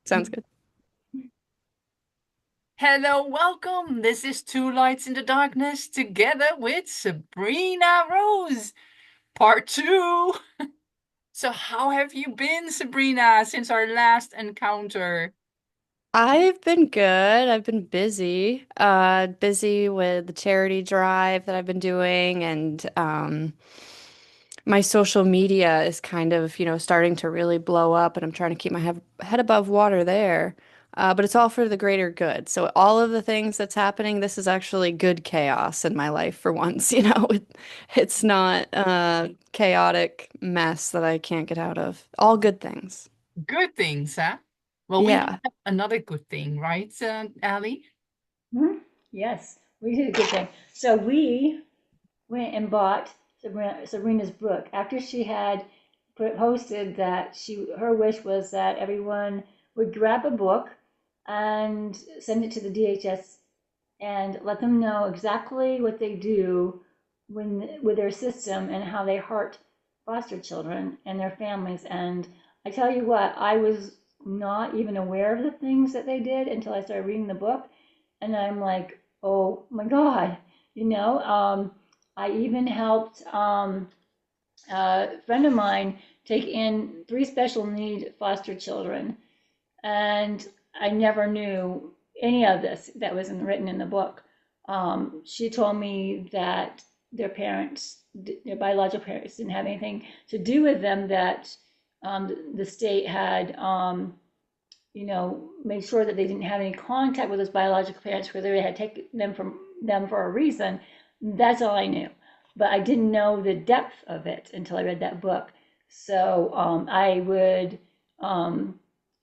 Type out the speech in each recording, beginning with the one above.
Sounds good. Hello, welcome. This is Two Lights in the Darkness together with Sabrina Rose, part two. So, how have you been, Sabrina, since our last encounter? I've been good. I've been busy. Busy with the charity drive that I've been doing and my social media is kind of, starting to really blow up and I'm trying to keep my head above water there. But it's all for the greater good. So all of the things that's happening, this is actually good chaos in my life for once, it's not chaotic mess that I can't get out of. All good things. Good things, huh? Well, we Yeah. have another good thing, right, Alli? Mhm. Yes, we did a good thing. So we went and bought Sabrina's book after she had posted that her wish was that everyone would grab a book and send it to the DHS and let them know exactly what they do with their system and how they hurt foster children and their families. And I tell you what, I was not even aware of the things that they did until I started reading the book, and I'm like, oh my God, you know. I even helped a friend of mine take in three special need foster children, and I never knew any of this that wasn't written in the book. She told me that their parents, their biological parents, didn't have anything to do with them. That the state had, made sure that they didn't have any contact with those biological parents, whether they had taken them from them for a reason. That's all I knew, but I didn't know the depth of it until I read that book. So I would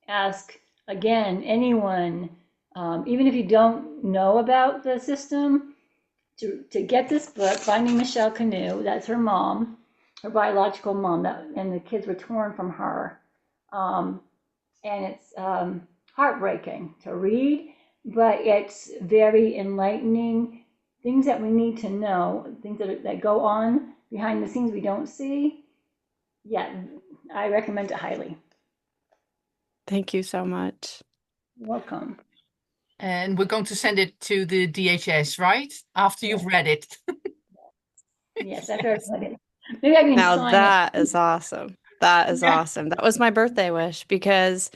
ask again anyone, even if you don't know about the system, to get this book, Finding Michelle Canoe. That's her mom, her biological mom, and the kids were torn from her. Um, and it's heartbreaking to read, but it's very enlightening. Things that we need to know, things that go on behind the scenes we don't see. Yeah, I recommend it highly. Thank you so much. Welcome. And we're going to send it to the DHS, right? After you've Yes, read it. yes, after Yes. I read it. Maybe I can Now sign it. that is awesome. That is Yeah. awesome. That was my birthday wish because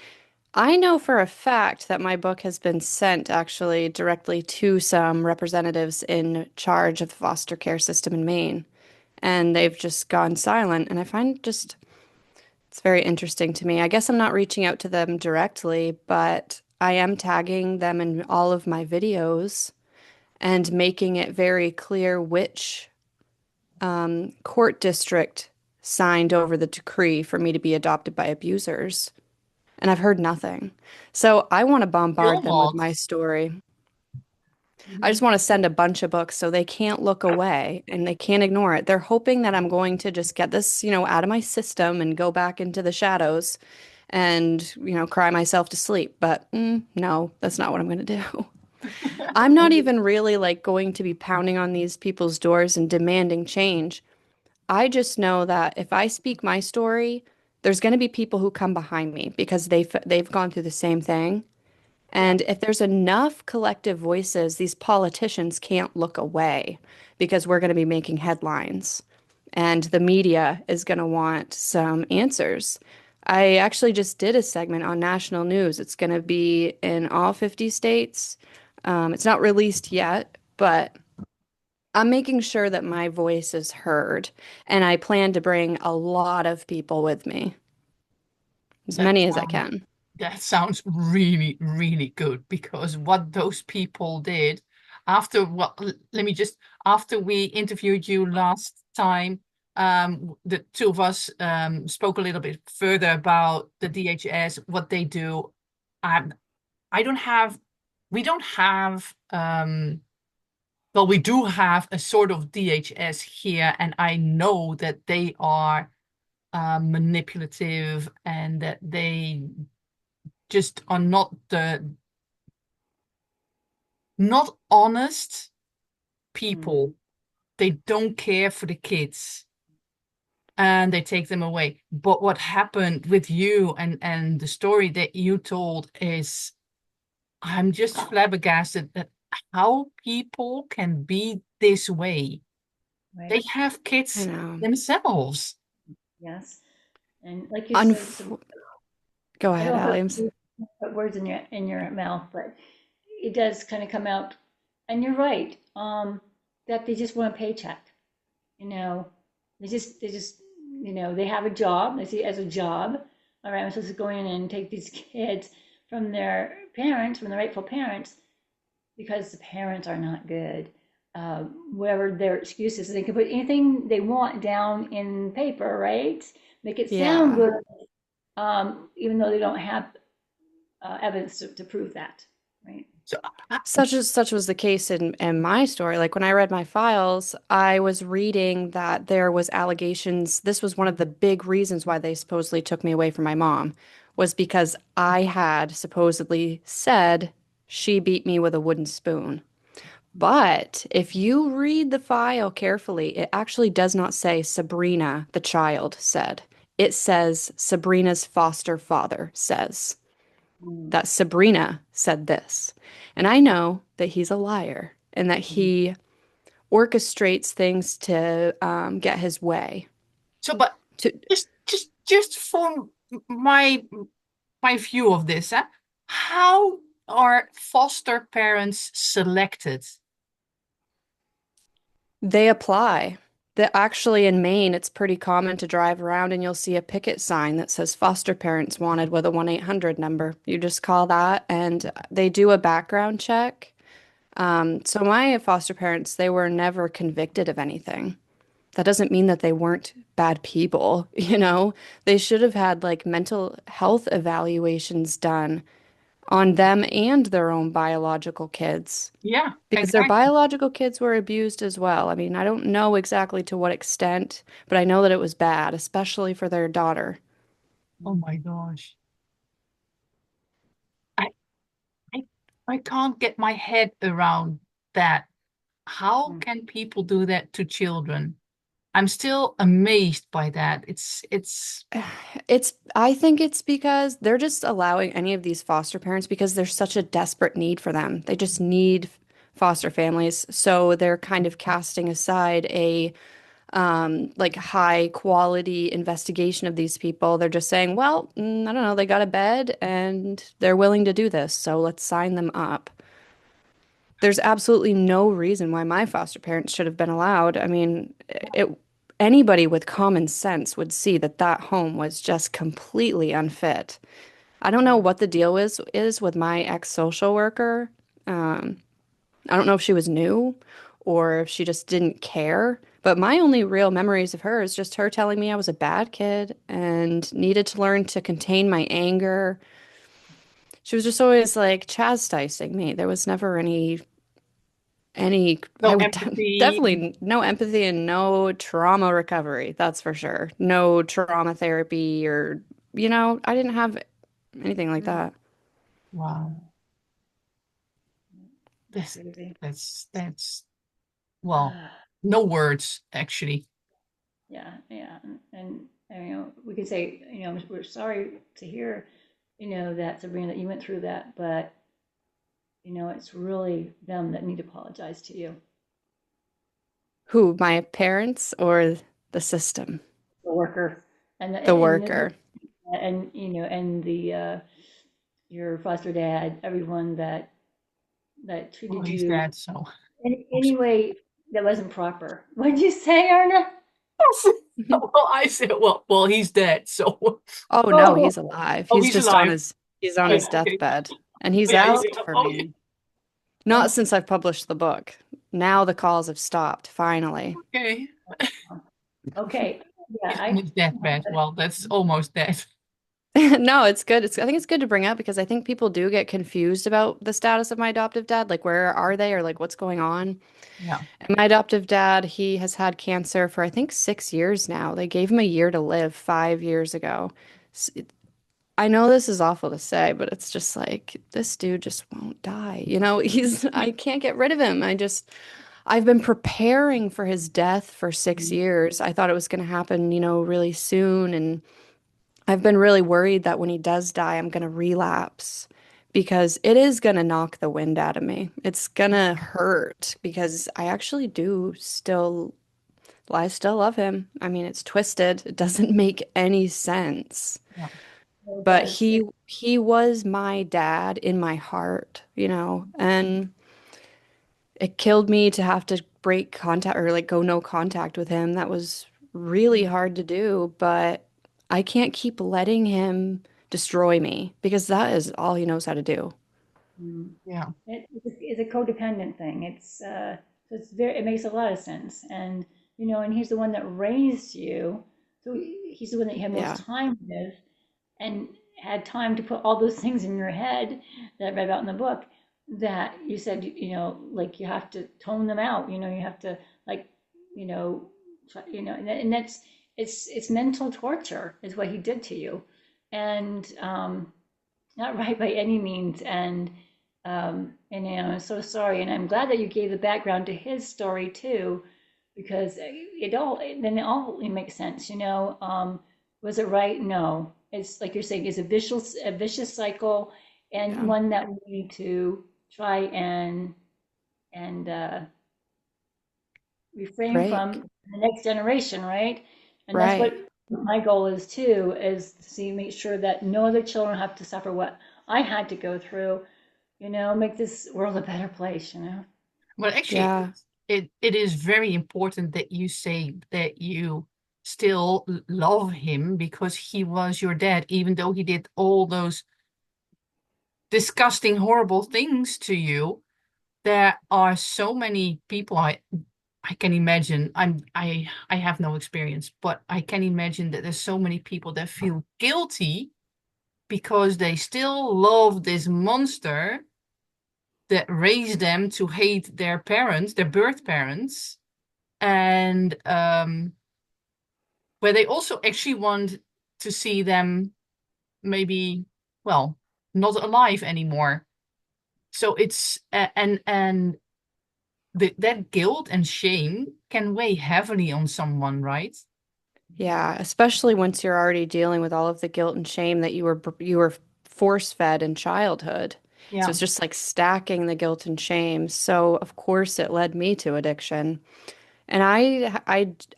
I know for a fact that my book has been sent actually directly to some representatives in charge of the foster care system in Maine, and they've just gone silent. And I find just it's very interesting to me. I guess I'm not reaching out to them directly, but I am tagging them in all of my videos and making it very clear which court district signed over the decree for me to be adopted by abusers, and I've heard nothing. So I want to Still bombard them with not. my story. I Mhm. just want to send a bunch of books so they can't look away and they can't ignore it. They're hoping that I'm going to just get this, out of my system and go back into the shadows and, cry myself to sleep. But no, that's not what I'm going to do. I'm not even really like going to be pounding on these people's doors and demanding change. I just know that if I speak my story, there's going to be people who come behind me because they've gone through the same thing. Yeah. And if there's enough collective voices, these politicians can't look away because we're going to be making headlines and the media is going to want some answers. I actually just did a segment on national news. It's going to be in all 50 states. It's not released yet, but I'm making sure that my voice is heard, and I plan to bring a lot of people with me, as That many as I sounds can. that sounds really, really good because what those people did after let me just after we interviewed you last time, the two of us spoke a little bit further about the DHS, what they do. Um, I don't have, we don't have, well, we do have a sort of DHS here, and I know that they are manipulative and that they just are not honest Mm. people. They don't care for the kids. and they take them away. But what happened with you and the story that you told is, I'm just flabbergasted that how people can be this way. They Right. have I kids know. themselves. Yes. And like you said, Unf so Go I ahead, don't Allie. put words in your mouth, but it does kind of come out. And you're right, that they just want a paycheck. You know, they just, they have a job. They see it as a job. All right, I'm supposed to go in and take these kids from their parents, from the rightful parents, because the parents are not good. Whatever their excuses, they can put anything they want down in paper, right? Make it sound Yeah. good, even though they don't have evidence to prove that, right? So I, Such was the case in my story. Like when I read my files, I was reading that there was allegations. This was one of the big reasons why they supposedly took me away from my mom, was because I had supposedly said she beat me with a wooden spoon. But if you read the file carefully, it actually does not say Sabrina, the child, said. It says Sabrina's foster father says Mm, that Sabrina said this. And I know that he's a liar and that mm, he orchestrates things to get his way. but To just from my view of this, how are foster parents selected? They apply. That actually in Maine, it's pretty common to drive around and you'll see a picket sign that says foster parents wanted with a 1-800 number. You just call that and they do a background check. So my foster parents, they were never convicted of anything. That doesn't mean that they weren't bad people, you know? They should have had like mental health evaluations done on them and their own biological kids Yeah, because their exactly. biological kids were abused as well. I mean, I don't know exactly to what extent, but I know that it was bad, especially for their daughter. Oh mm, my gosh. I, I I can't get my head around that. How mm. can people do that to children? I'm still amazed by that. I think it's because they're just allowing any of these foster parents because there's such a desperate need for them. They just need foster families. So they're kind of casting aside a like high quality investigation of these people. They're just saying, well, I don't know, they got a bed and they're willing to do this, so let's sign them up. There's absolutely no reason why my foster parents should have been allowed. I mean, anybody with common sense would see that that home was just completely unfit. I don't know Yeah. what the deal is with my ex-social worker. Um, I don't know if she was new or if she just didn't care. But my only real memories of her is just her telling me I was a bad kid and needed to learn to contain my anger. She was just always like chastising me. There was never any No I would empathy. definitely no empathy and no trauma recovery, that's for sure. No trauma therapy or I didn't have anything like Mm, that. Wow. it's This crazy. that's well, no words actually. Yeah, yeah, and we can say, we're sorry to hear, that Sabrina, that you went through that, but it's really them that need to apologize to you, Who, my parents or the system? the worker, and The worker. and the your foster dad, everyone that Well, treated he's you dead, so in I'm any way that wasn't proper. What'd you say, Erna? sorry. Well, I said, well, he's dead, so Oh no, Oh, he's alive. oh, He's he's just alive. he's on Oh, his yeah, okay. deathbed. And Oh, he's yeah, he's out for oh, yeah. me. Not oh, since I've published the book. Now the calls have stopped, finally. Okay. okay. Yeah, He's on his deathbed. Well, that's almost dead. No, it's good. I think it's good to bring up because I think people do get confused about the status of my adoptive dad. Like, where are they or like what's going on? Yeah. And my adoptive dad, he has had cancer for I think 6 years now. They gave him a year to live 5 years ago. S- I know this is awful to say, but it's just like this dude just won't die. I can't get rid of him. I've been preparing for his death for 6 years. I thought it was going to happen, really soon. And I've been really worried that when he does die, I'm going to relapse because it is going to knock the wind out of me. It's going to hurt because I actually do still, well, I still love him. I mean, it's twisted. It doesn't make any sense. Yeah. So it But does. he was my dad in my heart, and it killed me to have to break contact or like go no contact with him. That was really hard to do, but I can't keep letting him destroy me because that is all he knows how to do. Mm. Yeah. It's a codependent thing. So it makes a lot of sense. And, and he's the one that raised you. So he's the one that you had most Yeah, time with and had time to put all those things in your head that I read about in the book that you said, like you have to tone them out, you have to like, you know, and that's, it's mental torture is what he did to you. And, not right by any means. And I'm so sorry. And I'm glad that you gave the background to his story too, because it makes sense. Was it right? No. It's like you're saying, it's a vicious cycle, and yeah, one that we need to try and refrain from break. the next generation, right? And that's what Right. my goal is too, is to see, make sure that no other children have to suffer what I had to go through, make this world a better place. Well, actually, Yeah, it is very important that you say that you still love him because he was your dad, even though he did all those disgusting, horrible things to you. There are so many people I can imagine. I have no experience, but I can imagine that there's so many people that feel guilty because they still love this monster that raised them to hate their parents, their birth parents, and where they also actually want to see them maybe, well, not alive anymore. So it's and that guilt and shame can weigh heavily on someone, right? yeah, especially once you're already dealing with all of the guilt and shame that you were force-fed in childhood. So Yeah. it's just like stacking the guilt and shame. So of course it led me to addiction. And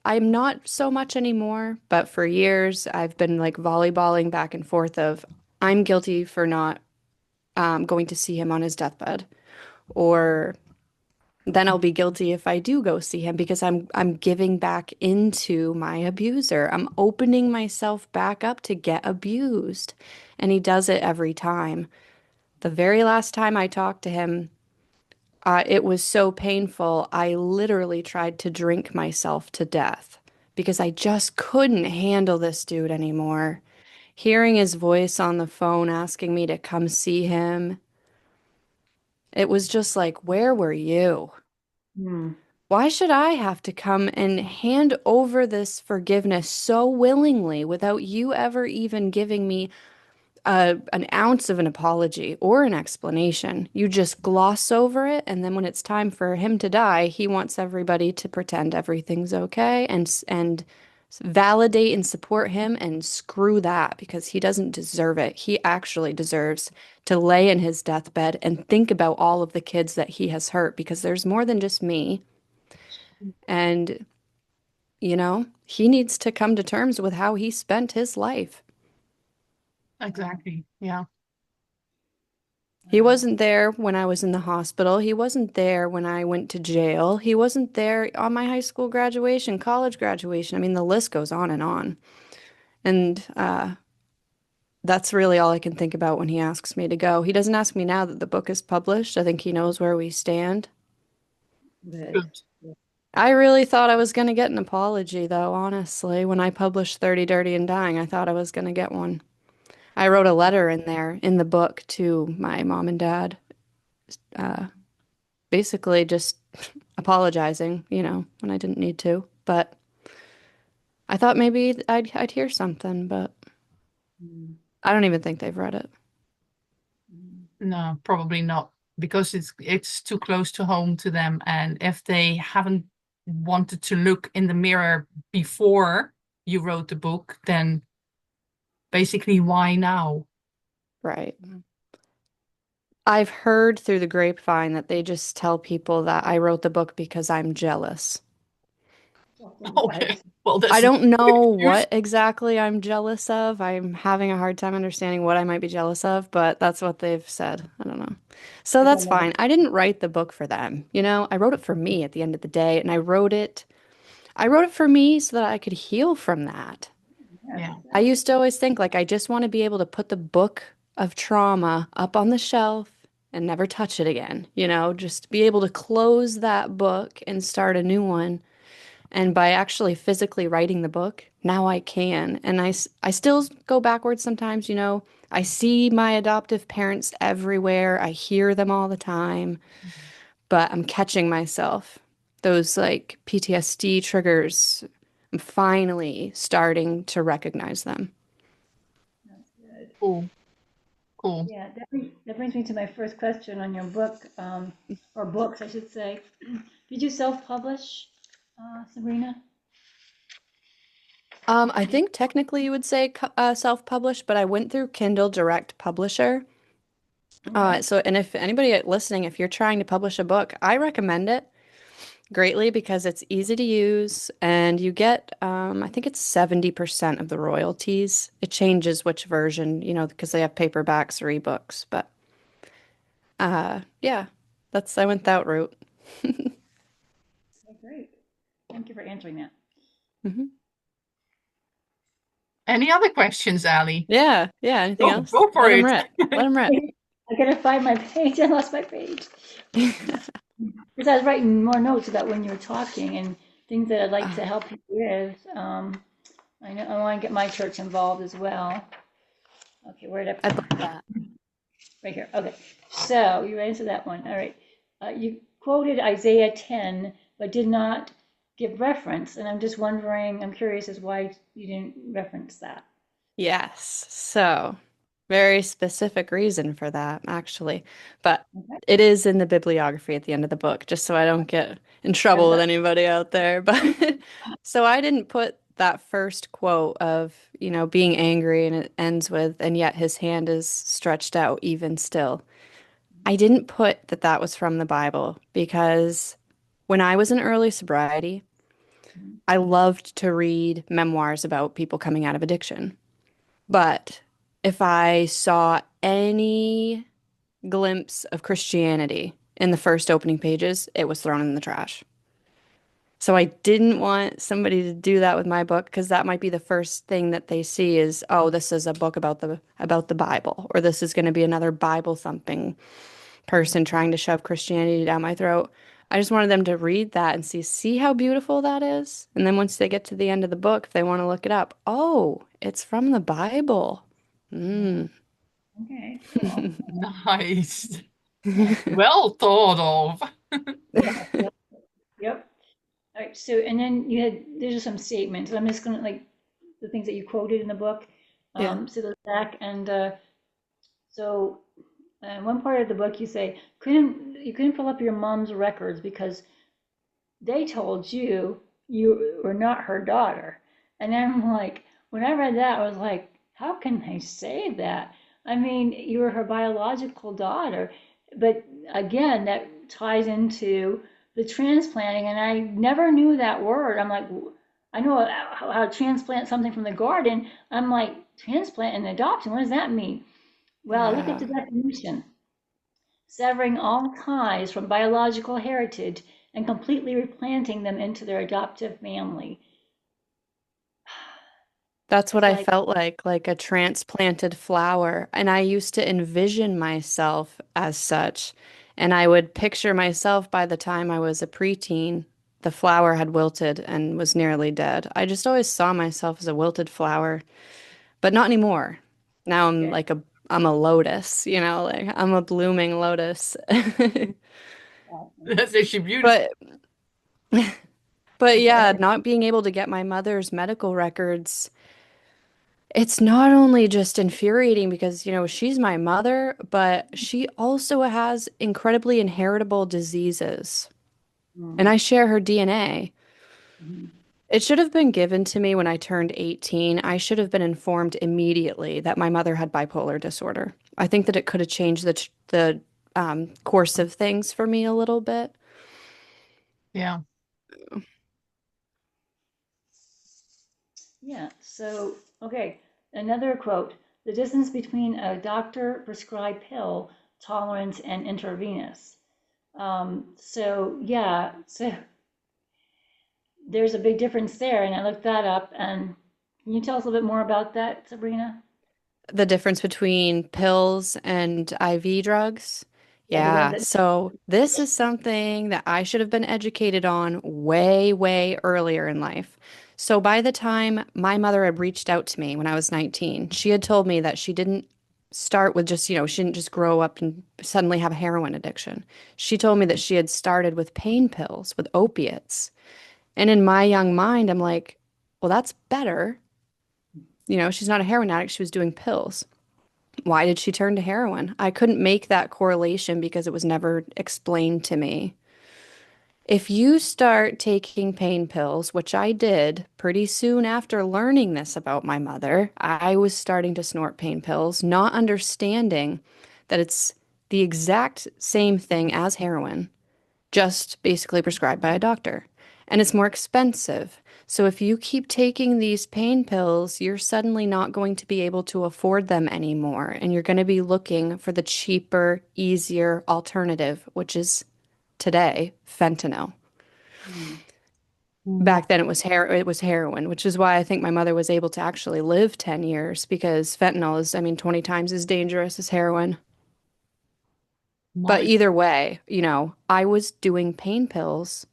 I'm not so much anymore, but for years I've been like volleyballing back and forth of I'm guilty for not going to see him on his deathbed, or then I'll be guilty if I do go see him because I'm giving back into my abuser. I'm opening myself back up to get abused. And he does it every time. The very last time I talked to him, it was so painful. I literally tried to drink myself to death because I just couldn't handle this dude anymore. Hearing his voice on the phone asking me to come see him, it was just like, where were you? Hmm. Why should I have to come and hand over this forgiveness so willingly without you ever even giving me an ounce of an apology or an explanation? You just gloss over it, and then when it's time for him to die, he wants everybody to pretend everything's okay and validate and support him, and screw that because he doesn't deserve it. He actually deserves to lay in his deathbed and think about all of the kids that he has hurt because there's more than just me. And he needs to come to terms with how he spent his life. Exactly. Yeah. He Wow. wasn't there when I was in the hospital. He wasn't there when I went to jail. He wasn't there on my high school graduation, college graduation. I mean, the list goes on and on. And that's really all I can think about when he asks me to go. He doesn't ask me now that the book is published. I think he knows where we stand. Good. Good. I really thought I was going to get an apology, though, honestly. When I published 30 Dirty and Dying, I thought I was going to get one. I wrote a letter in there in the book to my mom and dad, uh, basically just apologizing, when I didn't need to. But I thought maybe I'd hear something, but Hmm. I don't even think they've read it. Hmm. No, probably not. because it's too close to home to them. And if they haven't wanted to look in the mirror before you wrote the book, then basically why now? Right. I've heard through the grapevine that they just tell people that I wrote the book because I'm jealous. Often Okay, was. well, I that's a don't good know excuse. what exactly I'm jealous of. I'm having a hard time understanding what I might be jealous of, but that's what they've said. I don't know. So that's Again, fine. I didn't write the book for them. I wrote it for me at the end of the day, and I wrote it for me so that I could heal from that. yes, Yeah. I exactly. used to always think like I just want to be able to put the book of trauma up on the shelf and never touch it again, just be able to close that book and start a new one. And by actually physically writing the book, now I can. And I still go backwards sometimes. I see my adoptive parents everywhere. I hear them all the time, but I'm catching myself. Those like PTSD triggers, I'm finally starting to recognize them. That's good. Cool. Cool. Yeah, that brings me to my first question on your book, or books, I should say. Did you self-publish, Sabrina? I think technically you would say self-published, but I went through Kindle Direct Publisher. Okay. And if anybody listening, if you're trying to publish a book, I recommend it greatly because it's easy to use and you get, I think it's 70% of the royalties. It changes which version, because they have paperbacks or ebooks. But yeah, I went that route. Okay, great. Thank you for answering that. hmm Any other questions, Ali? Yeah, yeah. Anything Oh, else? go Let for them it. rip. Let them rip. I gotta find my page. I lost my page. Because I was writing more notes about when you were talking and things that I'd like to Ah, help you with. I know I want to get my church involved as well. Okay, where did I I'd put love it? that. Right here. Okay. So you answered that one. All right. You quoted Isaiah 10, but did not give reference. And I'm just wondering, I'm curious as why you didn't reference that. Yes. So, very specific reason for that, actually. But Okay. it is in the bibliography at the end of the book, just so I don't get in That's trouble with that. anybody out there. But so I didn't put that first quote of, being angry and it ends with, and yet his hand is stretched out even still. I didn't put that that was from the Bible because when I was in early sobriety, I loved to read memoirs about people coming out of addiction. But if I saw any glimpse of Christianity in the first opening pages, it was thrown in the trash. So I didn't want somebody to do that with my book because that might be the first thing that they see is, oh, this is a book about the Bible, or this is going to be another Bible thumping person trying to shove Christianity down my throat. I just wanted them to read that and see how beautiful that is. And then once they get to the end of the book, if they want to look it up, oh, it's from the Bible. Yeah. Mm. Okay, cool. Nice. Yeah. Well thought of. Yeah. Yep. Yep. All right. So, and then there's some statements. I'm just going to like the things that you quoted in the book. Yeah. So the back and so one part of the book you say you couldn't pull up your mom's records because they told you you were not her daughter. And I'm like, when I read that, I was like, how can they say that? I mean, you were her biological daughter. But again, that ties into the transplanting. And I never knew that word. I'm like, I know how to transplant something from the garden. I'm like, transplant and adoption, what does that mean? Well, I looked at Yeah. the definition severing all ties from biological heritage and completely replanting them into their adoptive family. That's what It's I like, felt like a transplanted flower. And I used to envision myself as such. And I would picture myself by the time I was a preteen, the flower had wilted and was nearly dead. I just always saw myself as a wilted flower, but not anymore. Now okay, I'm a lotus, like I'm a blooming lotus. awesome. That's actually beautiful. But but Go yeah, ahead. not being able to get my mother's medical records. It's not only just infuriating because, she's my mother, but she also has incredibly inheritable diseases. And Mm. I share her DNA. Mhm. It should have been given to me when I turned 18. I should have been informed immediately that my mother had bipolar disorder. I think that it could have changed the course of things for me a little bit. Yeah. Yeah. So, okay. Another quote: the distance between a doctor prescribed pill tolerance and intravenous. So yeah. So there's a big difference there, and I looked that up. And can you tell us a little bit more about that, Sabrina? The difference between pills and IV drugs. Yeah, the ones Yeah, that. so this is something that I should have been educated on way, way earlier in life. So by the time my mother had reached out to me when I was 19, she had told me that she didn't start with just, she didn't just grow up and suddenly have a heroin addiction. She told me that she had started with pain pills, with opiates. And in my young mind, I'm like, well, that's better. She's not a heroin addict, she was doing pills. Why did she turn to heroin? I couldn't make that correlation because it was never explained to me. If you start taking pain pills, which I did pretty soon after learning this about my mother, I was starting to snort pain pills, not understanding that it's the exact same thing as heroin, just basically prescribed by a doctor. And it's more expensive. So if you keep taking these pain pills, you're suddenly not going to be able to afford them anymore. And you're going to be looking for the cheaper, easier alternative, which is today fentanyl. Mm. Back Wow. then it was heroin, which is why I think my mother was able to actually live 10 years because fentanyl is, I mean, 20 times as dangerous as heroin. But My, either way, I was doing pain pills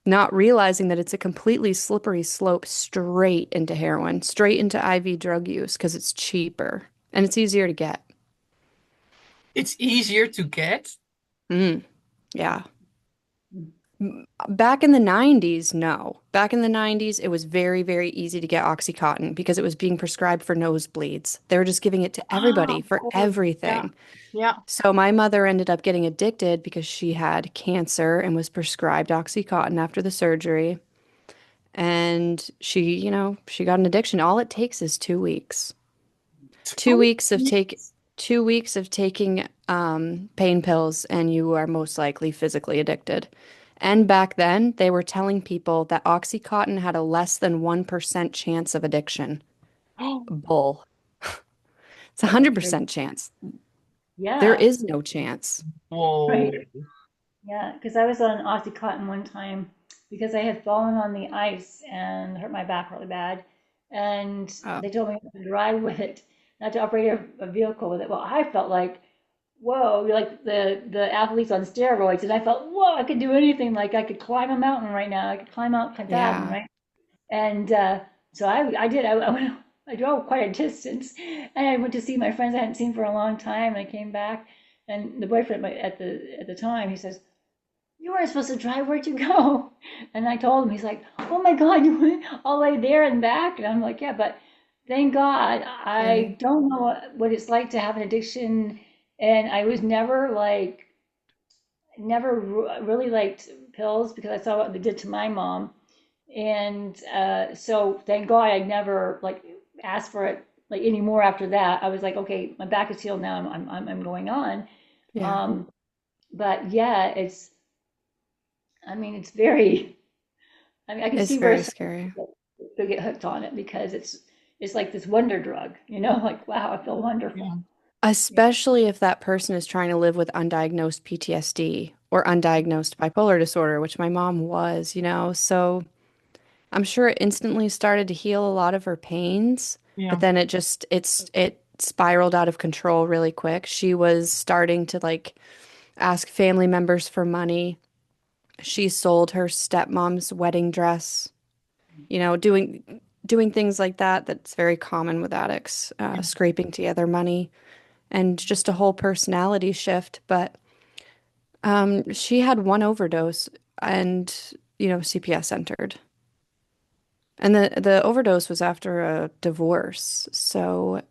not realizing that it's a completely slippery slope straight into heroin, straight into IV drug use because it's cheaper and it's easier to get. it's easier to get. Mm, yeah. Back in the 90s, no. Back in the 90s, it was very, very easy to get Oxycontin because it was being prescribed for nosebleeds. They were just giving it to Ah, everybody of for course. Yeah. everything. Yeah. So my mother ended up getting addicted because she had cancer and was prescribed Oxycontin after the surgery. And she got an addiction. All it takes is 2 weeks. Two Oh, weeks of take 2 weeks of taking pain pills, and you are most likely physically addicted. And back then, they were telling people that Oxycontin had a less than 1% chance of addiction. oh, Bull. It's a Yeah, that's very. 100% chance. There Yeah. is no chance. whoa. Right. Yeah, because I was on Oxycontin one time because I had fallen on the ice and hurt my back really bad. And Oh, they told me not to drive with it, not to operate a vehicle with it. Well, I felt like, whoa, you're like the athletes on steroids. And I felt, whoa, I could do anything. Like I could climb a mountain right now. I could climb Mount Katahdin, yeah. right? And so I did. I went. I drove quite a distance, and I went to see my friends I hadn't seen for a long time. And I came back, and the boyfriend at the time he says, "You weren't supposed to drive. Where'd you go?" And I told him. He's like, "Oh my God, you went all the way there and back." And I'm like, "Yeah, but thank God Scary. I don't know what it's like to have an addiction, and I was never like never really liked pills because I saw what they did to my mom." And so thank God I never like asked for it like anymore after that. I was like, okay, my back is healed now. I'm going on. Yeah. Um, but yeah, I mean, it's very, I mean, I can It's see where very some scary. people could get hooked on it because it's like this wonder drug, like, wow, I feel wonderful. Yeah. Yeah. Especially if that person is trying to live with undiagnosed PTSD or undiagnosed bipolar disorder, which my mom was, So I'm sure it instantly started to heal a lot of her pains, but Yeah. then it spiraled out of control really quick. She was starting to like ask family members for money. She sold her stepmom's wedding dress, doing things like that that's very common with addicts, Yeah. scraping together money and just a whole personality shift. But she had one overdose and CPS entered. And the overdose was after a divorce. So,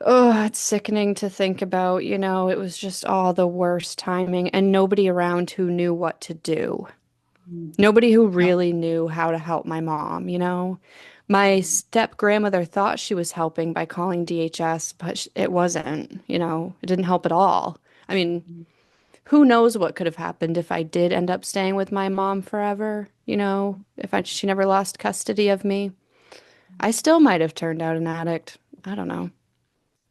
oh, it's sickening to think about, it was just all the worst timing and nobody around who knew what to do. Mm. Nobody who Yeah. really knew how to help my mom. My step grandmother thought she was helping by calling DHS, but it wasn't. It didn't help at all. I mean, who knows what could have happened if I did end up staying with my mom forever, if she never lost custody of me. I still might have turned out an addict. I don't know.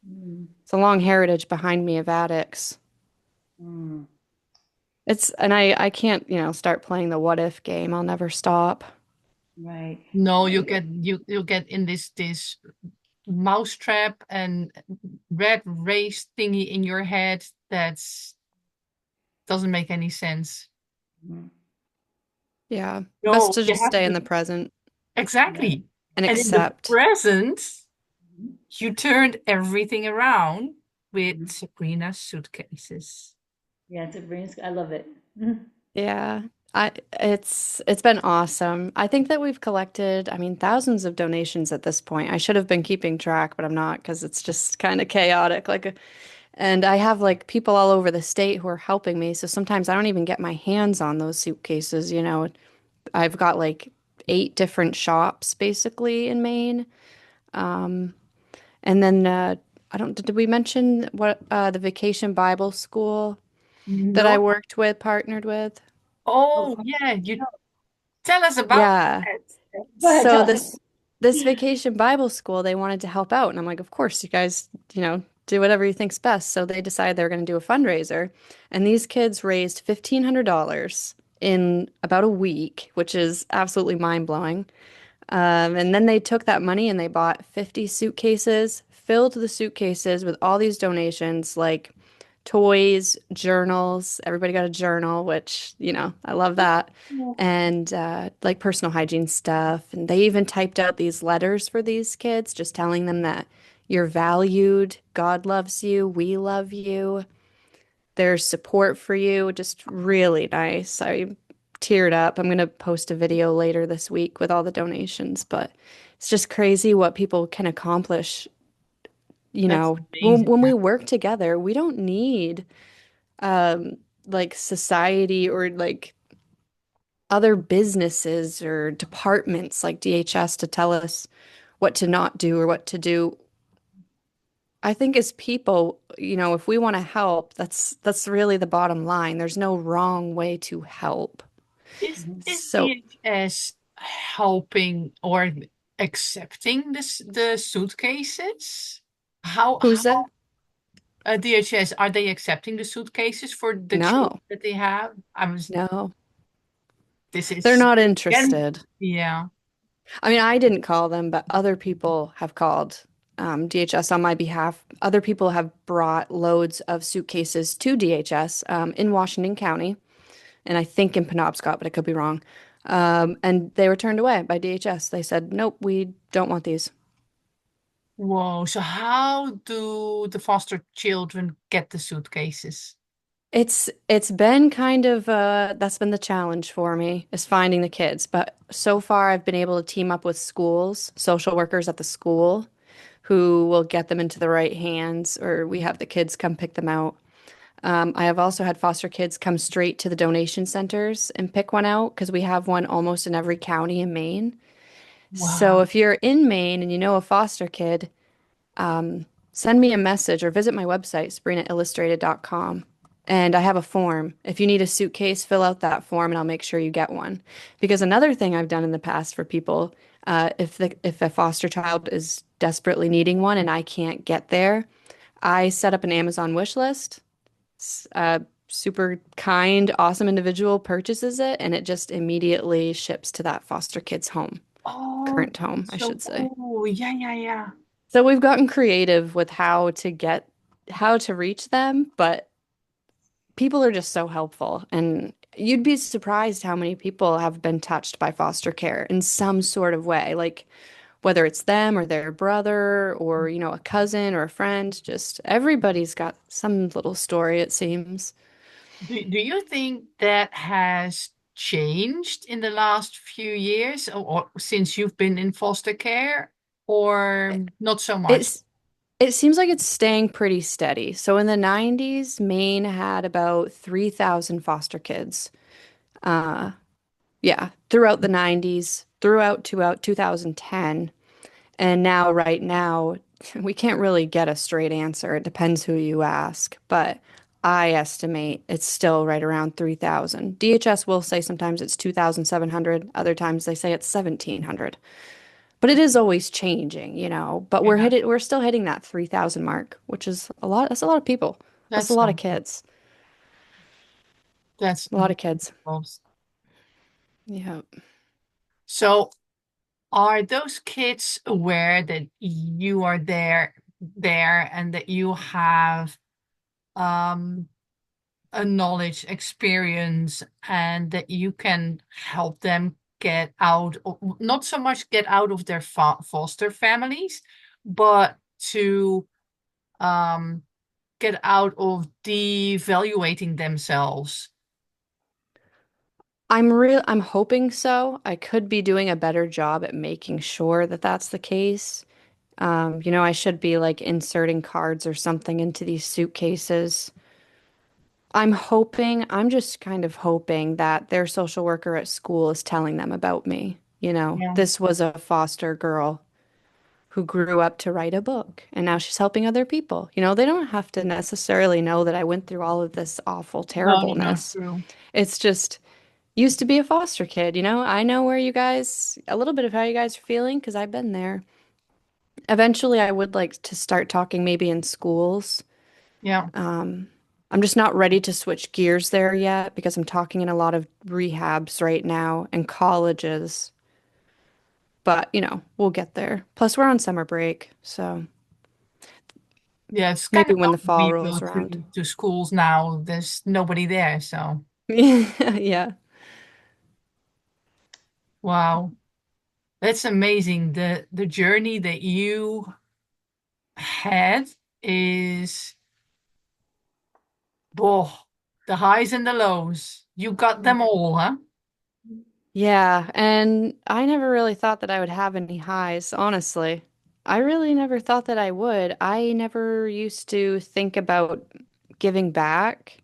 Mm. It's a long heritage behind me of addicts. Mm. And I can't, start playing the what if game. I'll never stop. Right. No, you Right. get you get in this mousetrap and red race thingy in your head that's doesn't make any sense. Mm. Yeah. Best No, to you just have stay in to the present Yeah. exactly. and And in the accept. present, Mhm. you turned everything around with Mhm. Sabrina's suitcases. Yeah, Sabrina's, I love it. Mhm. Yeah. It's been awesome. I think that we've collected, I mean, thousands of donations at this point. I should have been keeping track, but I'm not because it's just kind of chaotic. And I have like people all over the state who are helping me. So sometimes I don't even get my hands on those suitcases. I've got like 8 different shops basically in Maine. And then I don't, did we mention what the Vacation Bible School that I No. worked with, partnered with? Oh, Oh, yeah, you no. tell us about Yeah. that. Go ahead, So tell us. this Vacation Bible School, they wanted to help out, and I'm like, of course, you guys, do whatever you think's best. So they decided they were going to do a fundraiser, and these kids raised $1,500 in about a week, which is absolutely mind-blowing. And then they took that money and they bought 50 suitcases, filled the suitcases with all these donations like toys, journals. Everybody got a journal, which, I love that. And like personal hygiene stuff. And they even typed out these letters for these kids, just telling them that you're valued, God loves you, we love you, there's support for you. Just really nice. I teared up. I'm going to post a video later this week with all the donations, but it's just crazy what people can accomplish. You That's know, when amazing. when we work together, we don't need like society or like other businesses or departments like DHS to tell us what to not do or what to do. I think as people, if we want to help, that's really the bottom line. There's no wrong way to help. Is So DHS helping or accepting the suitcases? How who's that? DHS are they accepting the suitcases for the children No, that they have? I was no, this they're is not again, interested. yeah. I mean, I didn't call them, but other people have called DHS on my behalf. Other people have brought loads of suitcases to DHS in Washington County, and I think in Penobscot, but I could be wrong. And they were turned away by DHS. They said, nope, we don't want these. Whoa. So how do the foster children get the suitcases? It's been kind of that's been the challenge for me is finding the kids. But so far I've been able to team up with schools, social workers at the school who will get them into the right hands, or we have the kids come pick them out. I have also had foster kids come straight to the donation centers and pick one out because we have one almost in every county in Maine. So Wow. if you're in Maine and you know a foster kid, send me a message or visit my website, sabrinaillustrated.com. And I have a form. If you need a suitcase, fill out that form and I'll make sure you get one. Because another thing I've done in the past for people, if a foster child is desperately needing one and I can't get there, I set up an Amazon wish list. A super kind, awesome individual purchases it and it just immediately ships to that foster kid's home, Oh, current home, I so should say. cool. Yeah, yeah, yeah. So we've gotten creative with how to reach them, but people are just so helpful. And you'd be surprised how many people have been touched by foster care in some sort of way, like whether it's them or their brother or, a cousin or a friend, just everybody's got some little story, it seems. Do you think that has changed in the last few years or since you've been in foster care, or not so much? It's it seems like it's staying pretty steady. So in the 90s, Maine had about 3,000 foster kids. Uh, yeah, throughout the 90s, throughout 2010. And now, right now, we can't really get a straight answer. It depends who you ask, but I estimate it's still right around 3,000. DHS will say sometimes it's 2,700, other times they say it's 1,700. But it is always changing, But Yeah, we're still hitting that 3,000 mark, which is a lot. That's a lot of people. That's a that's lot of not, kids. that's A lot of kids. close. Yeah. So are those kids aware that you are there and that you have um a knowledge, experience, and that you can help them get out, not so much get out of their foster families, but to um, get out of devaluating themselves? I'm hoping so. I could be doing a better job at making sure that that's the case. I should be like inserting cards or something into these suitcases. I'm just kind of hoping that their social worker at school is telling them about me. Yeah. This was a foster girl who grew up to write a book and now she's helping other people. They don't have to necessarily know that I went through all of this awful No, no, no, terribleness. true. It's just used to be a foster kid. I know where a little bit of how you guys are feeling because I've been there. Eventually, I would like to start talking maybe in schools. Yeah. Um, I'm just not ready to switch gears there yet because I'm talking in a lot of rehabs right now and colleges. But, we'll get there. Plus, we're on summer break, so Yeah, it's kind maybe of when the fall lonely to go rolls around. to schools now. There's nobody there, so Yeah. wow. That's amazing. The journey that you had is, boh, the highs and the lows. You got them all, huh? Yeah, and I never really thought that I would have any highs, honestly. I really never thought that I would. I never used to think about giving back.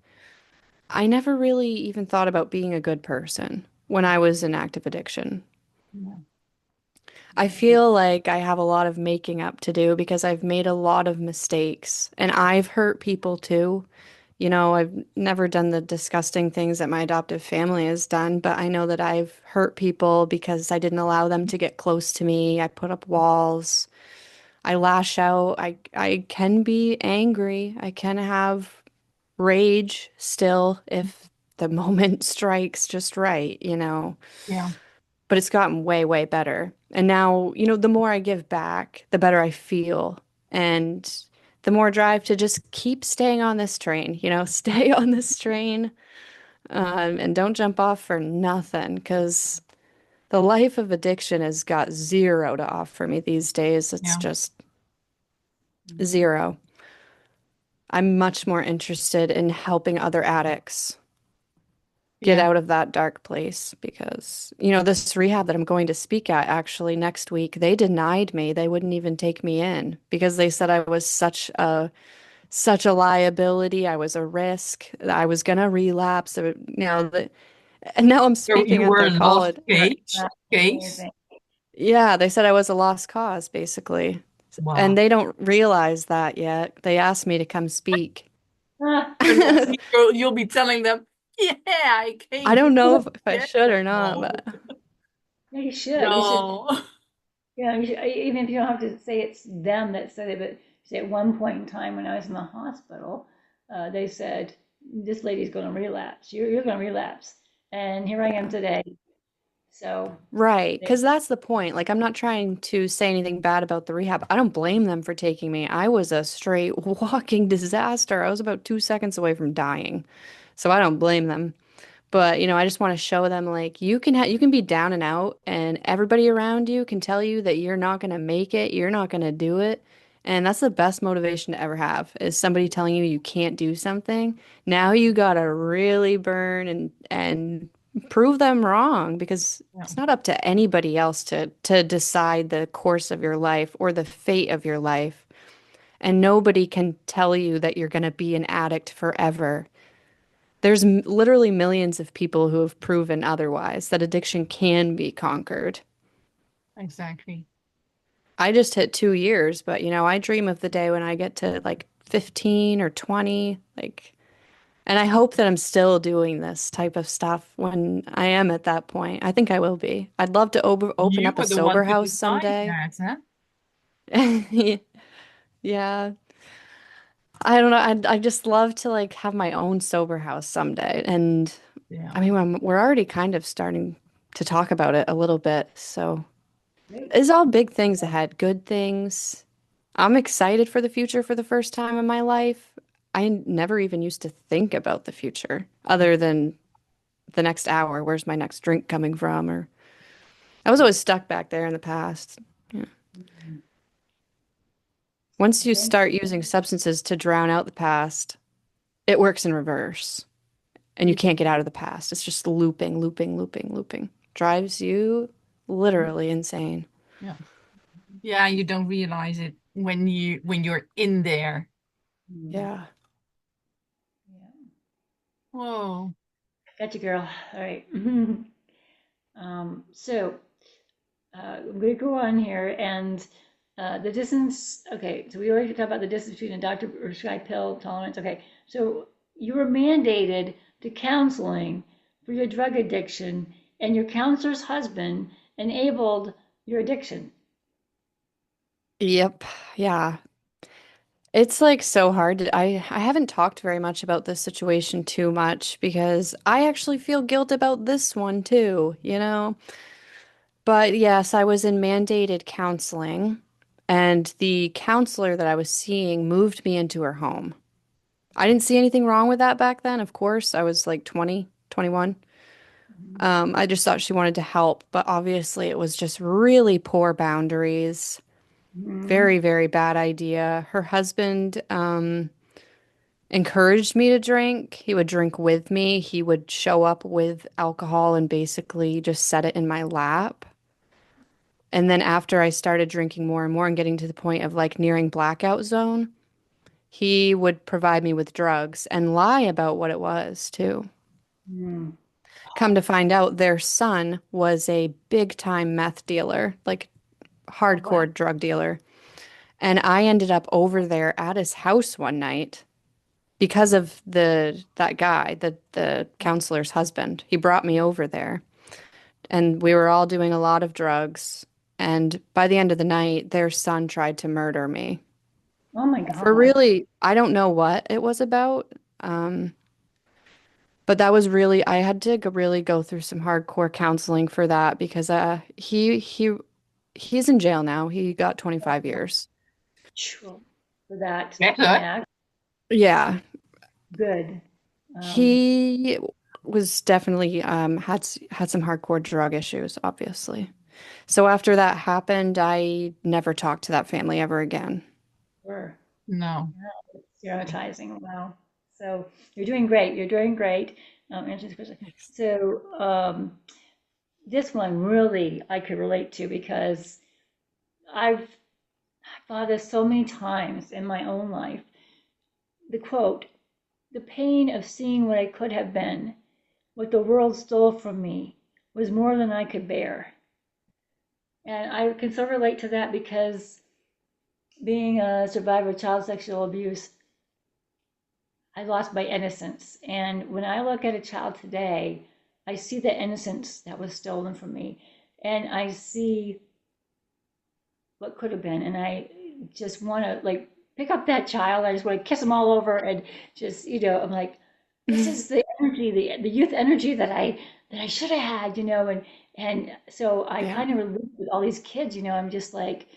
I never really even thought about being a good person when I was in active addiction. Yeah. I feel like I have a lot of making up to do because I've made a lot of mistakes and I've hurt people too. I've never done the disgusting things that my adoptive family has done, but I know that I've hurt people because I didn't allow them to get close to me. I put up walls. I lash out. I can be angry. I can have rage still if the moment strikes just right. Yeah. But it's gotten way, way better. And now, the more I give back, the better I feel. And the more drive to just keep staying on this train, stay on this train, and don't jump off for nothing because the life of addiction has got zero to offer me these days. It's Yeah. just zero. I'm much more interested in helping other addicts get Yeah. out of that dark place because, this rehab that I'm going to speak at actually next week, they denied me. They wouldn't even take me in because they said I was such a liability. I was a risk. That I was gonna relapse. And now I'm So speaking you at were their a lost college. That's case. amazing. Yeah, they said I was a lost cause, basically. And Wow. they don't realize that yet. They asked me to come speak. Ah, And next week you'll be telling them, yeah, I I came here don't know to if I get should them. or not, No. but no, you should. You should. No. You should, even if you don't have to say it's them that said it, but say at one point in time when I was in the hospital, they said, "This lady's going to relapse. You're going to relapse." And here I am yeah. today. So, Right, they, because that's the point. Like, I'm not trying to say anything bad about the rehab. I don't blame them for taking me. I was a straight walking disaster. I was about 2 seconds away from dying. So I don't blame them. But, I just want to show them like you can be down and out and everybody around you can tell you that you're not going to make it, you're not going to do it. And that's the best motivation to ever have is somebody telling you you can't do something. Now you got to really burn and prove them wrong because Yeah, it's not up to anybody else to decide the course of your life or the fate of your life. And nobody can tell you that you're going to be an addict forever. There's literally millions of people who have proven otherwise, that addiction can be conquered. exactly. I just hit 2 years, but I dream of the day when I get to like 15 or 20, like, and I hope that I'm still doing this type of stuff when I am at that point. I think I will be. I'd love to open You up a were the one sober to house decide someday. that, huh? Yeah. I don't know. I just love to like have my own sober house someday. And Yeah. I mean, we're already kind of starting to talk about it a little bit. So Great. it's all big things ahead, good things. I'm excited for the future for the first time in my life. I never even used to think about the future other than the next hour. Where's my next drink coming from? Or I was always stuck back there in the past. Yeah. Mhm. Once you Thank start using substances to drown out the past, it works in reverse and you you. can't get out of the past. It's just looping, looping, looping, looping. Drives you literally insane. Yeah. Yeah, you don't realize it when you're in there. Mhm. Yeah. Yeah. Whoa. Gotcha, girl. All right. So I'm going to go on here and the distance. Okay, so we already talked about the distance between a doctor prescribed pill tolerance. Okay, so you were mandated to counseling for your drug addiction, and your counselor's husband enabled your addiction. Yep. Yeah. It's like so hard I haven't talked very much about this situation too much because I actually feel guilt about this one too. But yes, I was in mandated counseling and the counselor that I was seeing moved me into her home. I didn't see anything wrong with that back then, of course. I was like 20, 21. I just thought she wanted to help, but obviously it was just really poor boundaries. Mm-hmm. Very, very bad idea. Her husband, encouraged me to drink. He would drink with me. He would show up with alcohol and basically just set it in my lap. And then after I started drinking more and more and getting to the point of like nearing blackout zone, he would provide me with drugs and lie about what it was too. Mm-hmm. Come to find out, their son was a big time meth dealer, like Oh, wow. hardcore drug dealer. And I ended up over there at his house one night because of that guy, the counselor's husband. He brought me over there and we were all doing a lot of drugs. And by the end of the night, their son tried to murder me Oh my for God. really, I don't know what it was about. Um, but that was really, I had to really go through some hardcore counseling for that because he's in jail now. He got 25 years. Phew. For that one Better. act. Yeah, Good. Um, he was definitely had some hardcore drug issues, obviously. So after that happened, I never talked to that family ever again. sure. No. Stereotyping. Wow. So you're doing great. You're doing great. Answer this question. Thanks. So this one really I could relate to because I've thought this so many times in my own life. The quote, the pain of seeing what I could have been, what the world stole from me, was more than I could bear. And I can so relate to that because being a survivor of child sexual abuse, I lost my innocence. And when I look at a child today, I see the innocence that was stolen from me. And I see what could have been. And I just want to like pick up that child. I just want to kiss them all over and just, I'm like, this is the energy, the youth energy that I should have had, and so I Yeah. kind of relate with all these kids, I'm just like,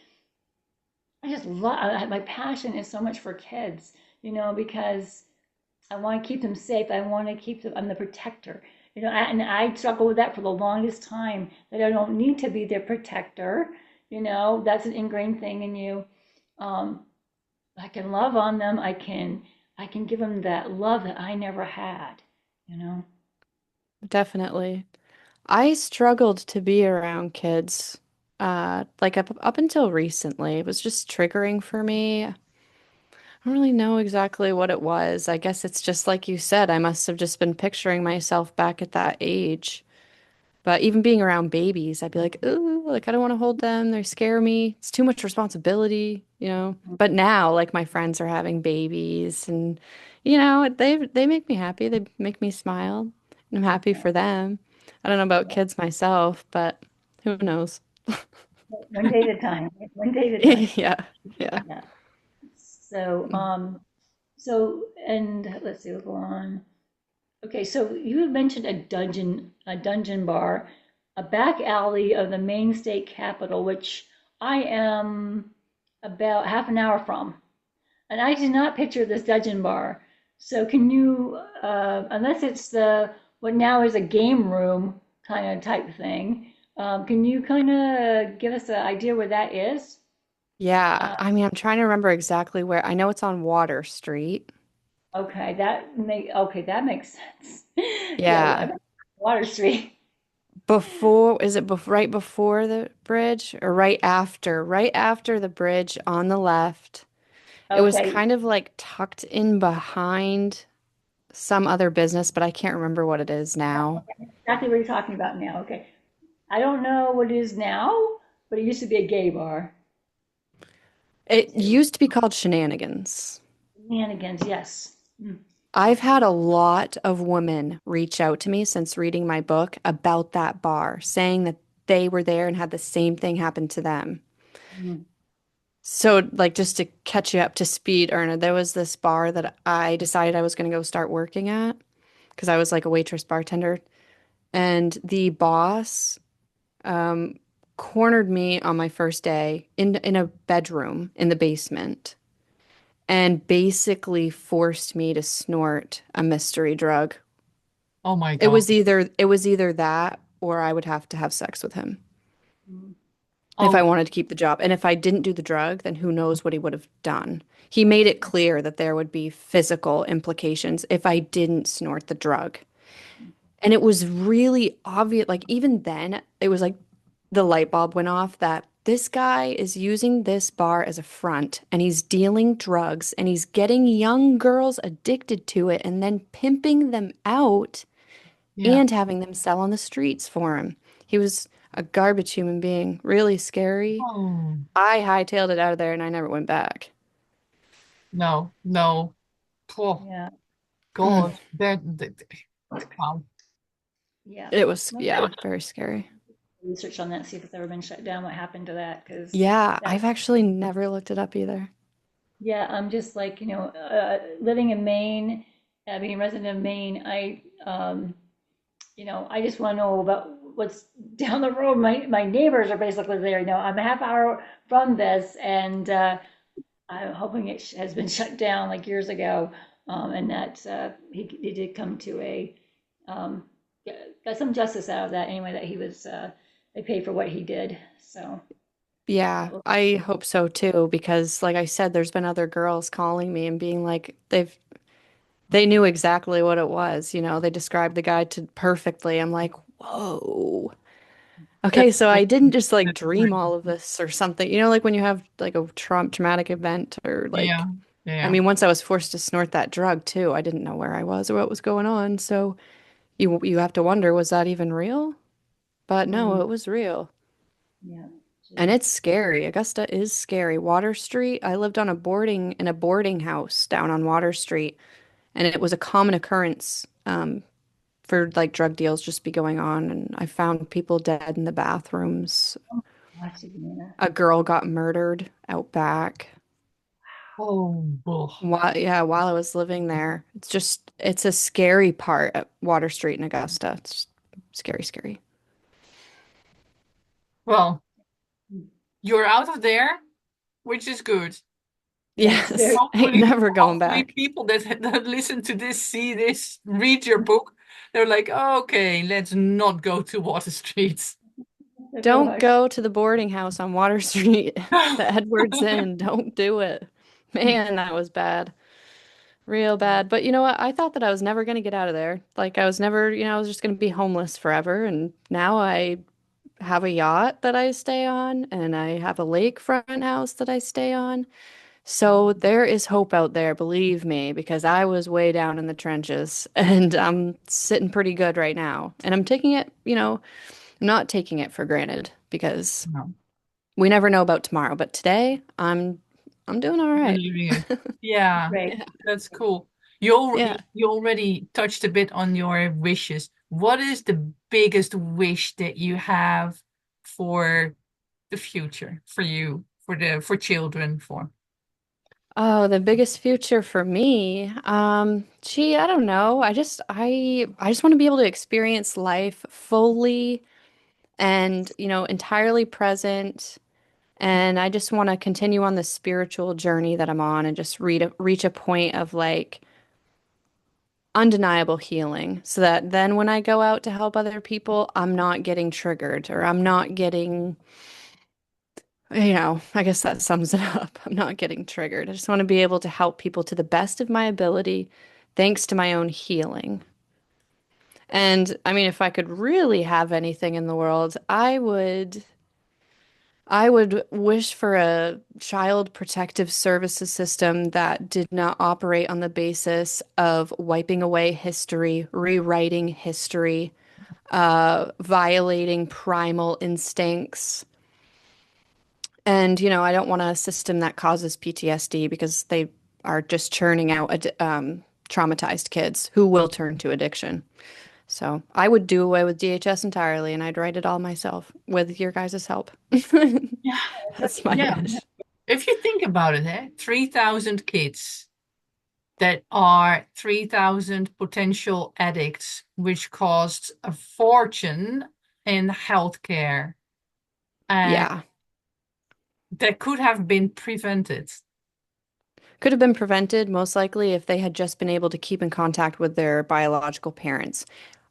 I just love my passion is so much for kids, because I want to keep them safe. I want to keep them. I'm the protector, and I struggle with that for the longest time. That I don't need to be their protector. That's an ingrained thing in you. Um, I can love on them. I can give them that love that I never had. You know. definitely. I struggled to be around kids, like up until recently. It was just triggering for me. I don't really know exactly what it was. I guess it's just like you said, I must have just been picturing myself back at that age. But even being around babies, I'd be like, ooh, like I don't want to hold them. They scare me. It's too much responsibility, you know. But now, like my friends are having babies and they make me happy. They make me smile. And I'm happy Yeah. for them. I don't know about kids myself, but who knows? One day at a time. One day at a time. Yeah. Yeah. Yeah. So, and let's see, we'll go on. Okay, so you had mentioned a dungeon bar, a back alley of the Maine State Capitol, which I am about half an hour from. And I did not picture this dungeon bar. So can you, unless it's what now is a game room kind of type thing, can you kind of give us an idea where that is? Yeah. Uh, I mean, I'm trying to remember exactly where. I know it's on Water Street. okay, that makes sense. Yeah, Yeah. Water Street. Is it right before the bridge or right after? Right after the bridge on the left. It was Okay, kind of like tucked in behind some other business, but I can't remember what it is now. exactly what you're talking about now. Okay, I don't know what it is now, but it used to be a gay bar. It used to be called Shenanigans. Shenanigans, yes. Mm. I've had a lot of women reach out to me since reading my book about that bar, saying that they were there and had the same thing happen to them. Mm. So, like, just to catch you up to speed, Erna, there was this bar that I decided I was going to go start working at because I was like a waitress bartender. And the boss um, cornered me on my first day in a bedroom in the basement and basically forced me to snort a mystery drug. Oh my It God. was either that or I would have to have sex with him Mm. if I Oh, wanted to keep the job. And if I didn't do the drug, then who knows what he would have done. He made it clear that there would be physical implications if I didn't snort the drug. And it was really obvious, like even then, it was like the light bulb went off that this guy is using this bar as a front and he's dealing drugs and he's getting young girls addicted to it and then pimping them out yeah. and having them sell on the streets for him. He was a garbage human being, really scary. Oh, I hightailed it out of there and I never went back. no, no. Oh, Yeah, Mm. God. Wow. yeah. It was, Well, yeah, very scary. research on that, see if it's ever been shut down, what happened to that, because Yeah, that, I've actually never looked it up either. yeah, I'm just like, living in Maine, being a resident of Maine, I just want to know about what's down the road. My neighbors are basically there. I'm a half hour from this, and I'm hoping it has been shut down like years ago, and that he did come to um, got some justice out of that anyway. That they paid for what he did. So Yeah, I hope so too, because like I said, there's been other girls calling me and being like they knew exactly what it was, they described the guy to perfectly. I'm like, whoa. Okay, That's so so, I didn't just like that's dream crazy. all of this or something. Like when you have like a traumatic event or Yeah, like I yeah. mean, once I was forced to snort that drug too, I didn't know where I was or what was going on. So you have to wonder, was that even real? But no, mm, it was real. yeah, And geez. it's scary. Augusta is scary. Water Street, I lived in a boarding house down on Water Street, and it was a common occurrence for like drug deals just be going on. And I found people dead in the bathrooms. Gosh, Sabrina. A girl got murdered out back. Oh, ugh. While I was living there. It's a scary part at Water Street in Augusta. It's scary, scary. Well, you're out of there, which is good. Yes, very. Yes, ain't never going Hopefully back. people that listen to this, see this, read your book, they're like, okay, let's not go to Water Streets. Oh Don't gosh. go to the boarding house on Water Street, the Edwards Inn. Don't do it. Man, that was bad. real bad. But you know what? I thought that I was never going to get out of there. Like I was never, I was just going to be homeless forever. And now I have a yacht that I stay on, and I have a lakefront house that I stay on. So there is hope out there, believe me, because I was way down in the trenches and I'm sitting pretty good right now. And I'm taking it, I'm not taking it for granted because No. we never know about tomorrow. But today, I'm doing all right. Believing it. Yeah, Right. Yeah. that's cool. You Yeah. you already touched a bit on your wishes. What is the biggest wish that you have for the future, for you, for children, for? Oh, the biggest future for me. Gee, I don't know. I just want to be able to experience life fully and, entirely present. And I just want to continue on the spiritual journey that I'm on and just reach a point of like undeniable healing so that then when I go out to help other people, I'm not getting triggered or I'm not getting, I guess that sums it up. I'm not getting triggered. I just want to be able to help people to the best of my ability, thanks to my own healing. And I mean, if I could really have anything in the world, I would wish for a child protective services system that did not operate on the basis of wiping away history, rewriting history, violating primal instincts. And, I don't want a system that causes PTSD because they are just churning out traumatized kids who will turn to addiction. So I would do away with DHS entirely and I'd write it all myself with your guys' help. Yeah, That's my yeah. wish. If you think about it, 3,000 kids that are 3,000 potential addicts, which costs a fortune in healthcare, and Yeah. that could have been prevented. Could have been prevented, most likely, if they had just been able to keep in contact with their biological parents.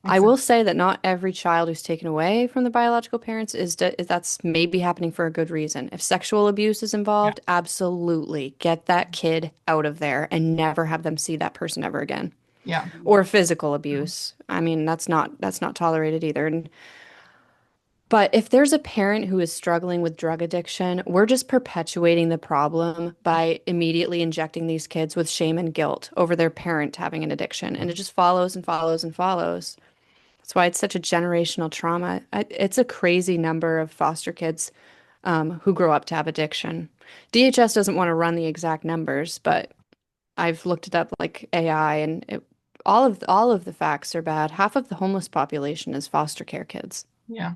I will Exactly. say that not every child who's taken away from the biological parents that's maybe happening for a good reason. If sexual abuse is Yeah. involved, absolutely get that kid out of there and never have them see that person ever again. Yeah. Or physical abuse. I mean, that's not tolerated either. But if there's a parent who is struggling with drug addiction, we're just perpetuating the problem by immediately injecting these kids with shame and guilt over their parent having an addiction. And it just follows and follows and follows. That's why it's such a generational trauma. It's a crazy number of foster kids who grow up to have addiction. DHS doesn't want to run the exact numbers, but I've looked it up like AI, and all of the facts are bad. Half of the homeless population is foster care kids. Yeah.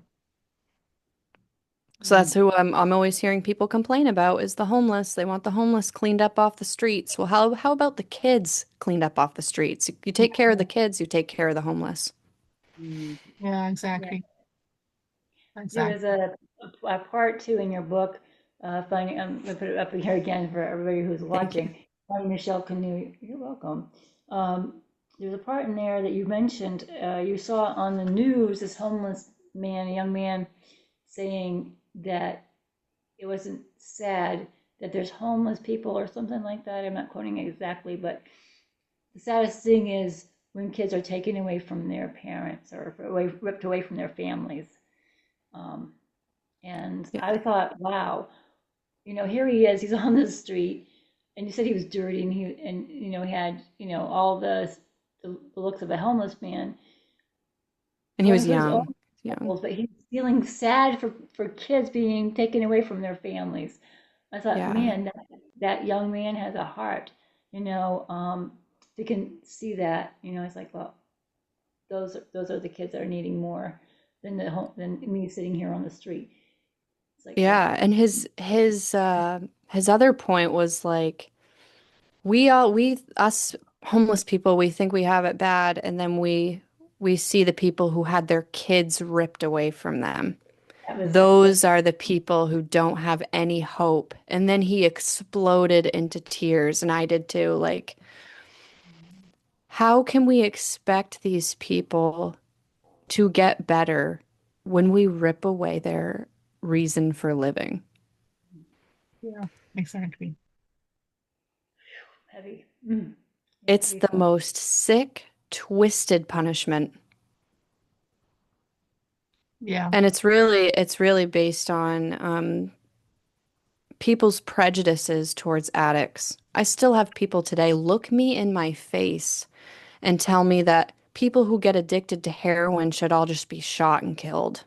So that's who I'm always hearing people complain about is the homeless. They want the homeless cleaned up off the streets. Well, how about the kids cleaned up off the streets? You take care of the kids, you take care of the homeless. Mm. Yeah, Yeah. exactly. There was Exactly. a part two in your book, finding, I'm going to put it up here again for everybody who's Thank you. watching. Finding Michelle Canoe, you're welcome. There's a part in there that you mentioned, you saw on the news this homeless man, a young man, saying that it wasn't sad that there's homeless people or something like that. I'm not quoting it exactly, but the saddest thing is when kids are taken away from their parents or ripped away from their families. Um, and Yeah. I thought, wow, here he is, he's on the street, and you said he was dirty and he had, all the looks of a homeless man, And he going was through his own young. Young. struggles, but he's feeling sad for kids being taken away from their families. I thought, Yeah. man, that young man has a heart, you know, um, you can see that, it's like, well, those are the kids that are needing more than me sitting here on the street. It's like, wow. Yeah. And his other point was like we us homeless people, we think we have it bad, and then we see the people who had their kids ripped away from them. That's Those are the people who don't have any hope. And then he exploded into tears, and I did too. Like, how can we expect these people to get better when we rip away their reason for living? Yeah, exactly. heavy. Mm. Yeah, It's the default. most sick, twisted punishment. Yeah. And it's really based on people's prejudices towards addicts. I still have people today look me in my face and tell me that people who get addicted to heroin should all just be shot and killed.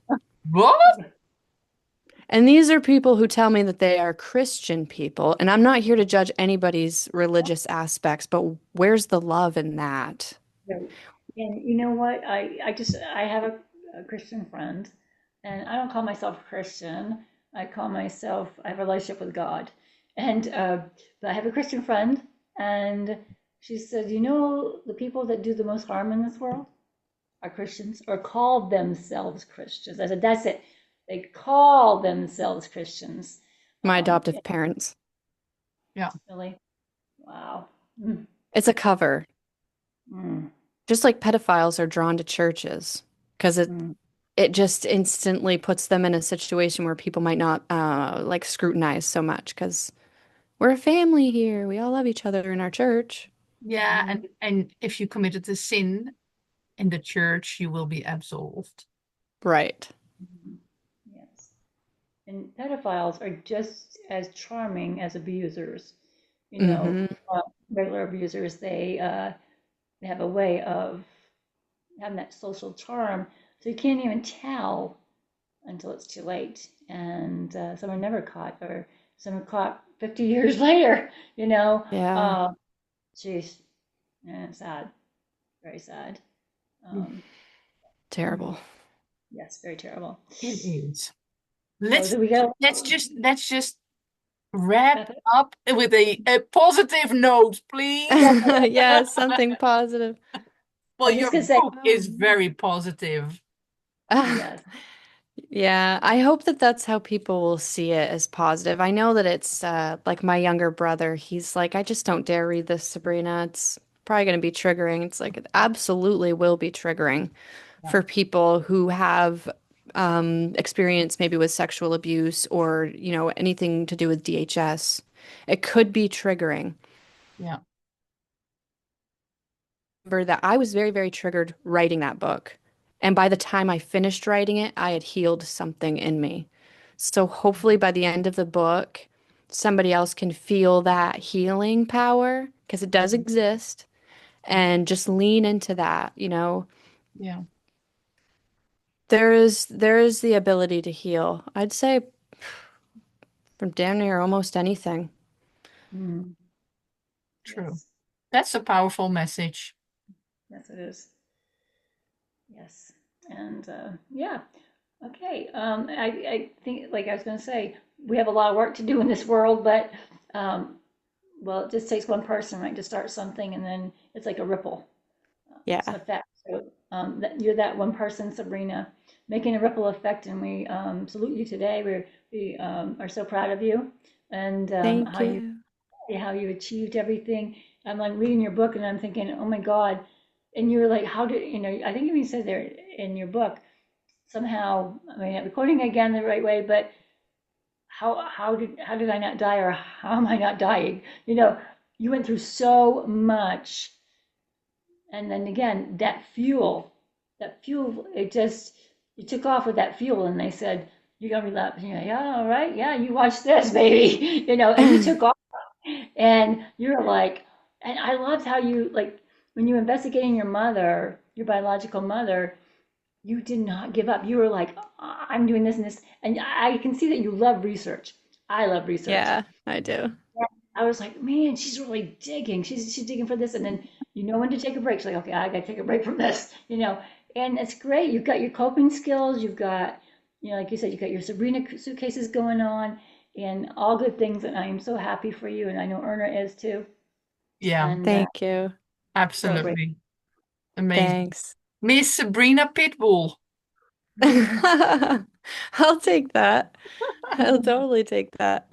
What? And these are people who tell me that they are Christian people. And I'm not here to judge anybody's religious aspects, but where's the love in that? Right. And you know what? I have a Christian friend, and I don't call myself a Christian. I have a relationship with God. And but I have a Christian friend, and she said, you know, the people that do the most harm in this world are Christians or call themselves Christians. I said, that's it. They call themselves Christians. My Yeah, adoptive parents. Yeah. really? Wow. Mm, It's a cover. mm, Just like pedophiles are drawn to churches because mm. it just instantly puts them in a situation where people might not like scrutinize so much because we're a family here. We all love each other in our church. Yeah. And if you committed a sin in the church, you will be absolved. Right. Mhm. Yes. And pedophiles are just as charming as abusers. You know, Hmm. regular abusers, they have a way of having that social charm, so you can't even tell until it's too late. And some are never caught, or some are caught 50 years later, you know. Yeah. Uh, Geez, yeah, sad, very sad. Um, mm, Terrible. yes, very terrible. It is. So Let's do we go? let's just wrap Wrap it up with a positive note, please. up? Yeah, something positive. Well, I'm just your gonna say, book is very positive. yes. Yeah, I hope that that's how people will see it as positive. I know that it's like my younger brother, he's like, I just don't dare read this, Sabrina. It's probably going to be triggering. It's like, it absolutely will be triggering Yeah. for people who have experience maybe with sexual abuse or, anything to do with DHS. It could be triggering. Yeah. Remember that I was very, very triggered writing that book. And by the time I finished writing it, I had healed something in me. So hopefully by the end of the book, somebody else can feel that healing power because it does exist and just lean into that, Yeah. There is the ability to heal. I'd say from damn near almost anything. Mm, True. yes, That's a powerful message. yes, it is. Yes, and yeah. Okay. I think, like I was going to say, we have a lot of work to do in this world, but um, well, it just takes one person, right, to start something, and then it's like a ripple. It's an Yeah. effect. So you're that one person, Sabrina, making a ripple effect, and we salute you today. We are so proud of you and Thank you. how you achieved everything. I'm like reading your book, and I'm thinking, oh my God. And you're like, how did you know? I think you said there in your book somehow. I mean, recording again the right way, but how did I not die, or how am I not dying? You know, you went through so much, and then again, that fuel, it just, you took off with that fuel, and they said, you're gonna relapse. And you're like, yeah, all right, yeah, you watch this, baby, and you took off, and you're like, and I loved how you, like, when you were investigating your mother, your biological mother, you did not give up. You were like, I'm doing this and this, and I can see that you love research. I love research. Yeah, I do. I was like, man, she's really digging. She's digging for this, and then you know when to take a break. She's like, okay, I got to take a break from this. And it's great. You've got your coping skills. You've got, like you said, you've got your Sabrina suitcases going on, and all good things. And I am so happy for you, and I know Erna is too. Yeah, And Thank you. celebrate. absolutely. Amazing. Thanks. Miss Sabrina Pitbull. I'll take that. I'll totally take that.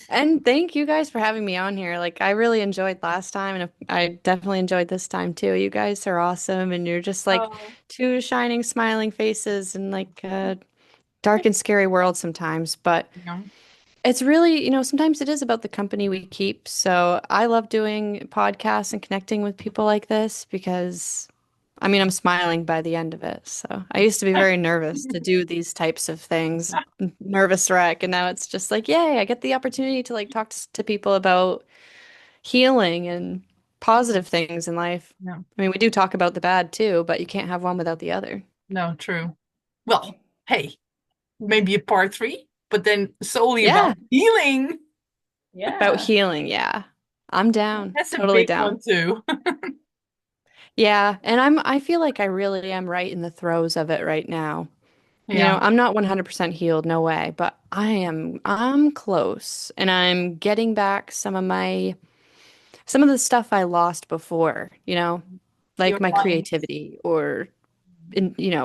And thank you guys for having me on here. Like, I really enjoyed last time, and I definitely enjoyed this time too. You guys are awesome, and you're just like Oh, two shining, smiling faces in like a dark and scary world sometimes. But yeah. It's really, sometimes it is about the company we keep. So I love doing podcasts and connecting with people like this because, I mean, I'm smiling by the end of it. So I used to be very nervous to do these types of things, nervous wreck, and now it's just like, yay, I get the opportunity to like talk to people about healing and positive things in life. No, I mean, we do talk about the bad too, but you can't have one without the other. no, true. Well, hey, maybe a part three, but then solely Yeah, about healing. about Yeah. healing. Yeah, I'm down. That's a Totally big one down. too. Yeah, and I feel like I really am right in the throes of it right now. Yeah, I'm not 100% healed, no way, but I'm close and I'm getting back some of the stuff I lost before, your like my clients. creativity or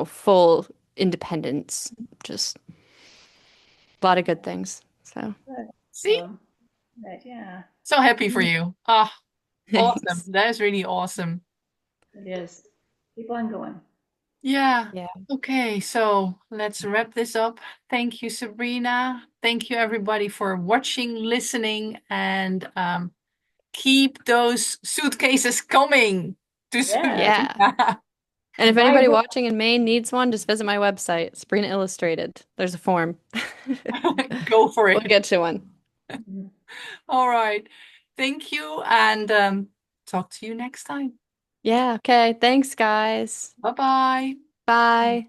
full independence. Just a lot of good things. So, Good. See? Well, but yeah, So happy for you. Ah, awesome. thanks. That is really awesome. it is. Keep on going. Yeah. Yeah. Okay, so let's wrap this up. Thank you, Sabrina. Thank you, everybody, for watching, listening, and keep those suitcases coming to Yes. Yeah. Sabrina. And if And buy a anybody book. watching in Maine needs one, just visit my website, Sabrina Illustrated. There's a form. Go for We'll it. get you one. Mhm. All right. Thank you, and talk to you next time. Yeah, okay. Thanks, guys. Bye bye. Bye.